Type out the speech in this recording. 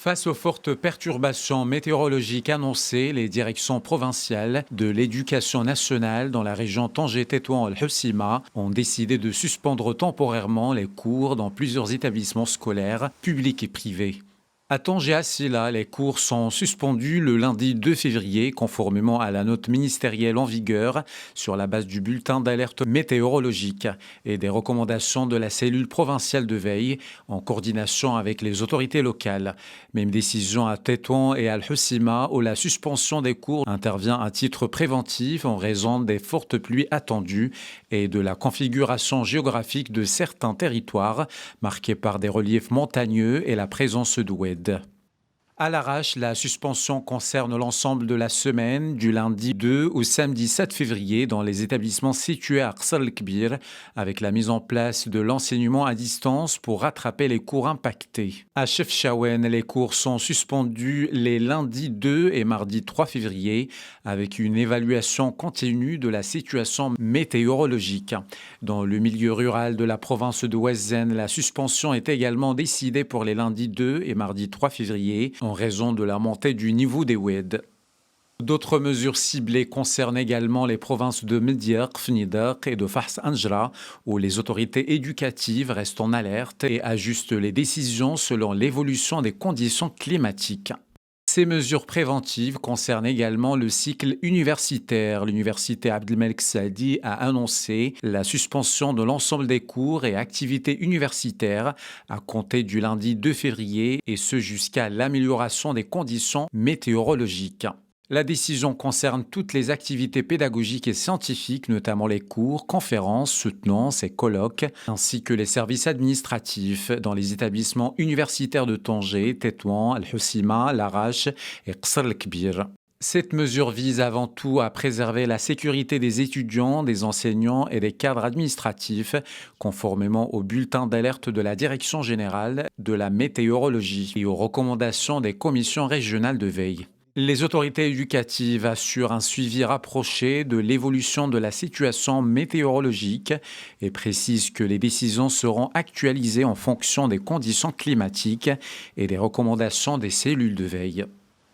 Face aux fortes perturbations météorologiques annoncées, les directions provinciales de l'éducation nationale dans la région Tanger-Tétouan-El-Hoceima ont décidé de suspendre temporairement les cours dans plusieurs établissements scolaires, publics et privés. À Tanger-Assila, les cours sont suspendus le lundi 2 février, conformément à la note ministérielle en vigueur, sur la base du bulletin d'alerte météorologique et des recommandations de la cellule provinciale de veille, en coordination avec les autorités locales. Même décision à Tétouan et à Al-Hoceima, où la suspension des cours intervient à titre préventif en raison des fortes pluies attendues et de la configuration géographique de certains territoires, marqués par des reliefs montagneux et la présence d'oued. À l'arrache, la suspension concerne l'ensemble de la semaine, du lundi 2 au samedi 7 février, dans les établissements situés à Qsar el-Kbir, avec la mise en place de l'enseignement à distance pour rattraper les cours impactés. À Chefchaouen, les cours sont suspendus les lundis 2 et mardi 3 février, avec une évaluation continue de la situation météorologique. Dans le milieu rural de la province de Ouezzane, la suspension est également décidée pour les lundis 2 et mardi 3 février, en raison de la montée du niveau des oued. D'autres mesures ciblées concernent également les provinces de Mediaq, Fnidak et de Fars Anjra, où les autorités éducatives restent en alerte et ajustent les décisions selon l'évolution des conditions climatiques. Ces mesures préventives concernent également le cycle universitaire. L'université Abdelmalek Saadi a annoncé la suspension de l'ensemble des cours et activités universitaires à compter du lundi 2 février et ce jusqu'à l'amélioration des conditions météorologiques. La décision concerne toutes les activités pédagogiques et scientifiques, notamment les cours, conférences, soutenances et colloques, ainsi que les services administratifs dans les établissements universitaires de Tanger, Tétouan, Al-Hoceima, Larache et Qsar el-Kbir. Cette mesure vise avant tout à préserver la sécurité des étudiants, des enseignants et des cadres administratifs, conformément au bulletin d'alerte de la Direction générale de la météorologie et aux recommandations des commissions régionales de veille. Les autorités éducatives assurent un suivi rapproché de l'évolution de la situation météorologique et précisent que les décisions seront actualisées en fonction des conditions climatiques et des recommandations des cellules de veille.